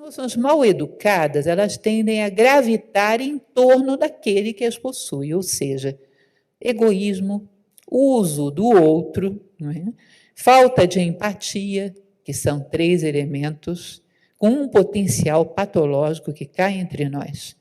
emoções mal educadas, elas tendem a gravitar em torno daquele que as possui, ou seja, egoísmo, uso do outro, não é? Falta de empatia, que são 3 elementos com um potencial patológico que cai entre nós.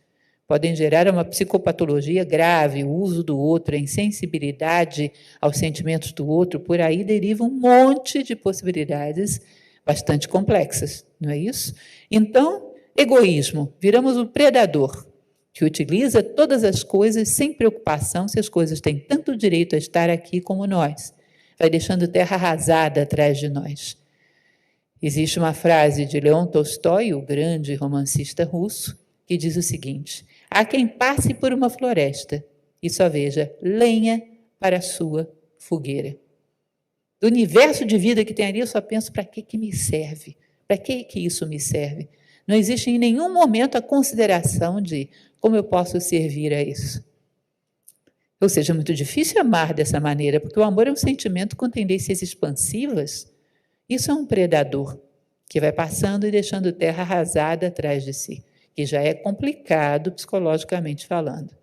Podem gerar uma psicopatologia grave, o uso do outro, a insensibilidade aos sentimentos do outro, por aí deriva um monte de possibilidades bastante complexas, não é isso? Então, egoísmo, viramos o predador, que utiliza todas as coisas sem preocupação se as coisas têm tanto direito a estar aqui como nós. Vai deixando terra arrasada atrás de nós. Existe uma frase de Leon Tolstói, o grande romancista russo, que diz o seguinte: há quem passe por uma floresta e só veja lenha para a sua fogueira. Do universo de vida que tem ali, eu só penso, para que me serve? Para que isso me serve? Não existe em nenhum momento a consideração de como eu posso servir a isso. Ou seja, é muito difícil amar dessa maneira, porque o amor é um sentimento com tendências expansivas. Isso é um predador que vai passando e deixando terra arrasada atrás de si, que já é complicado psicologicamente falando.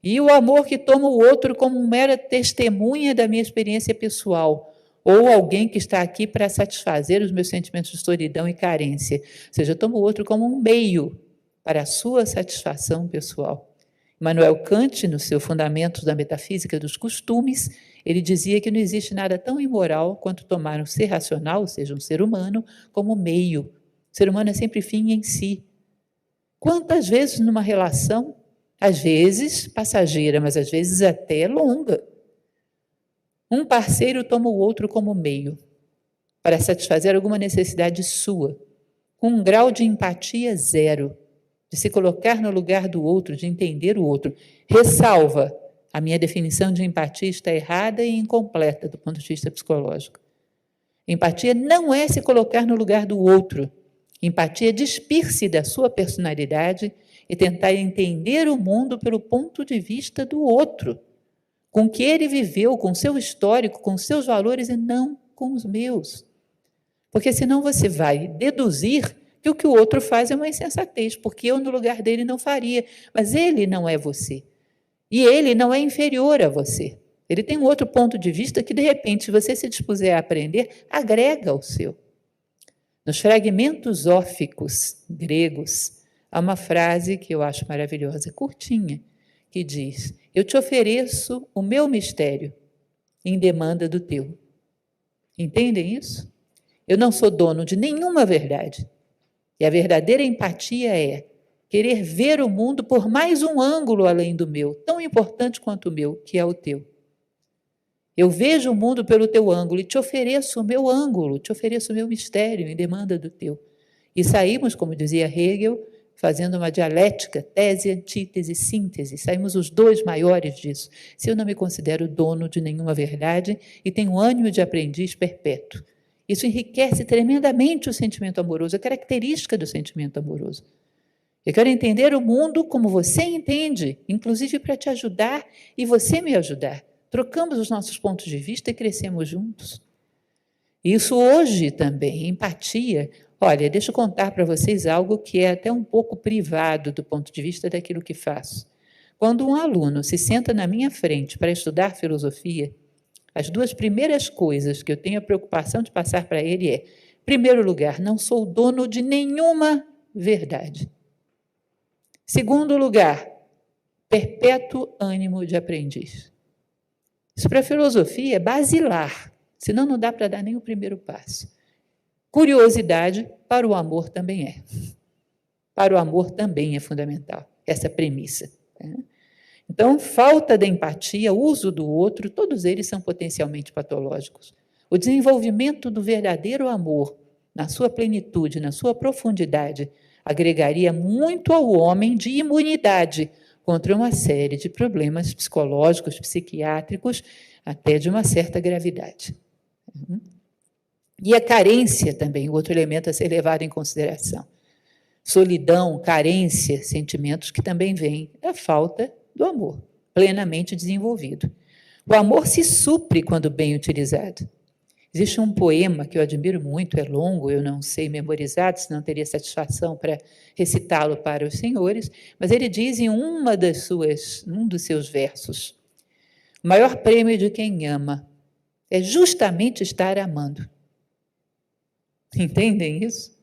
E o amor que toma o outro como mera testemunha da minha experiência pessoal, ou alguém que está aqui para satisfazer os meus sentimentos de solidão e carência. Ou seja, eu tomo o outro como um meio para a sua satisfação pessoal. Immanuel Kant, no seu Fundamentos da Metafísica dos Costumes, ele dizia que não existe nada tão imoral quanto tomar um ser racional, ou seja, um ser humano, como meio. O ser humano é sempre fim em si. Quantas vezes numa relação, às vezes passageira, mas às vezes até longa, um parceiro toma o outro como meio para satisfazer alguma necessidade sua, com um grau de empatia zero, de se colocar no lugar do outro, de entender o outro. Ressalva, a minha definição de empatia está errada e incompleta do ponto de vista psicológico. Empatia não é se colocar no lugar do outro. Empatia é despir-se da sua personalidade e tentar entender o mundo pelo ponto de vista do outro, com o que ele viveu, com o seu histórico, com os seus valores e não com os meus. Porque senão você vai deduzir que o que o outro faz é uma insensatez, porque eu no lugar dele não faria, mas ele não é você. E ele não é inferior a você. Ele tem um outro ponto de vista que, de repente, se você se dispuser a aprender, agrega ao seu. Nos fragmentos óficos gregos, há uma frase que eu acho maravilhosa, curtinha, que diz: eu te ofereço o meu mistério em demanda do teu. Entendem isso? Eu não sou dono de nenhuma verdade. E a verdadeira empatia é querer ver o mundo por mais um ângulo além do meu, tão importante quanto o meu, que é o teu. Eu vejo o mundo pelo teu ângulo e te ofereço o meu ângulo, te ofereço o meu mistério em demanda do teu. E saímos, como dizia Hegel, fazendo uma dialética, tese, antítese, síntese. Saímos os 2 maiores disso. Se eu não me considero dono de nenhuma verdade e tenho ânimo de aprendiz perpétuo. Isso enriquece tremendamente o sentimento amoroso, a característica do sentimento amoroso. Eu quero entender o mundo como você entende, inclusive para te ajudar e você me ajudar. Trocamos os nossos pontos de vista e crescemos juntos. Isso hoje também, empatia. Olha, deixa eu contar para vocês algo que é até um pouco privado do ponto de vista daquilo que faço. Quando um aluno se senta na minha frente para estudar filosofia, as 2 primeiras coisas que eu tenho a preocupação de passar para ele é, em primeiro lugar, não sou dono de nenhuma verdade. Segundo lugar, perpétuo ânimo de aprendiz. Isso para a filosofia é basilar, senão não dá para dar nem o primeiro passo. Curiosidade, para o amor também é. Para o amor também é fundamental, essa premissa. Então, falta de empatia, uso do outro, todos eles são potencialmente patológicos. O desenvolvimento do verdadeiro amor, na sua plenitude, na sua profundidade, agregaria muito ao homem de imunidade contra uma série de problemas psicológicos, psiquiátricos, até de uma certa gravidade. E a carência também, outro elemento a ser levado em consideração. Solidão, carência, sentimentos que também vêm da falta do amor, plenamente desenvolvido. O amor se supre quando bem utilizado. Existe um poema que eu admiro muito, é longo, eu não sei memorizar, senão teria satisfação para recitá-lo para os senhores, mas ele diz em um dos seus versos: o maior prêmio de quem ama é justamente estar amando. Entendem isso?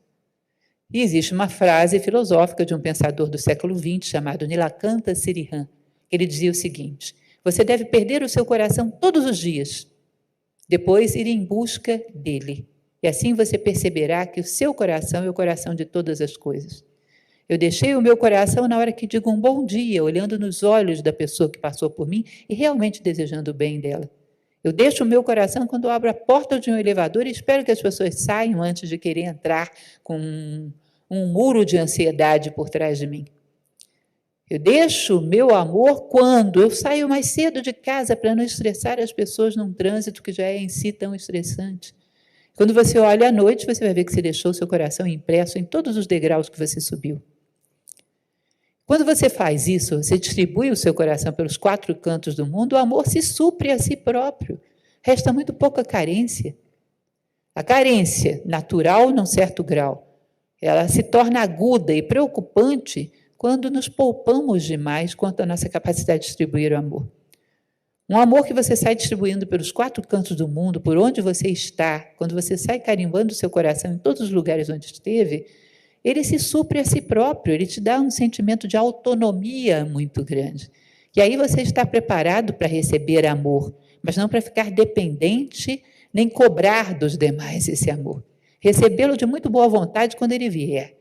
E existe uma frase filosófica de um pensador do século XX chamado Nilakanta Sirihan, que ele dizia o seguinte: você deve perder o seu coração todos os dias, depois ir em busca dele. E assim você perceberá que o seu coração é o coração de todas as coisas. Eu deixei o meu coração na hora que digo um bom dia, olhando nos olhos da pessoa que passou por mim e realmente desejando o bem dela. Eu deixo o meu coração quando abro a porta de um elevador e espero que as pessoas saiam antes de querer entrar com um muro de ansiedade por trás de mim. Eu deixo o meu amor quando eu saio mais cedo de casa para não estressar as pessoas num trânsito que já é em si tão estressante. Quando você olha à noite, você vai ver que você deixou o seu coração impresso em todos os degraus que você subiu. Quando você faz isso, você distribui o seu coração pelos 4 cantos do mundo, o amor se supre a si próprio. Resta muito pouca carência. A carência natural, num certo grau, ela se torna aguda e preocupante quando nos poupamos demais quanto à nossa capacidade de distribuir o amor. Um amor que você sai distribuindo pelos 4 cantos do mundo, por onde você está, quando você sai carimbando o seu coração em todos os lugares onde esteve, ele se supre a si próprio, ele te dá um sentimento de autonomia muito grande. E aí você está preparado para receber amor, mas não para ficar dependente, nem cobrar dos demais esse amor. Recebê-lo de muito boa vontade quando ele vier,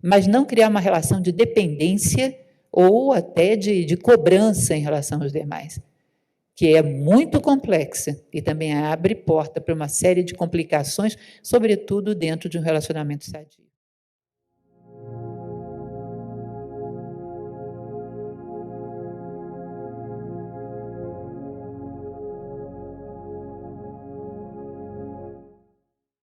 mas não criar uma relação de dependência ou até de cobrança em relação aos demais, que é muito complexa e também abre porta para uma série de complicações, sobretudo dentro de um relacionamento sadio.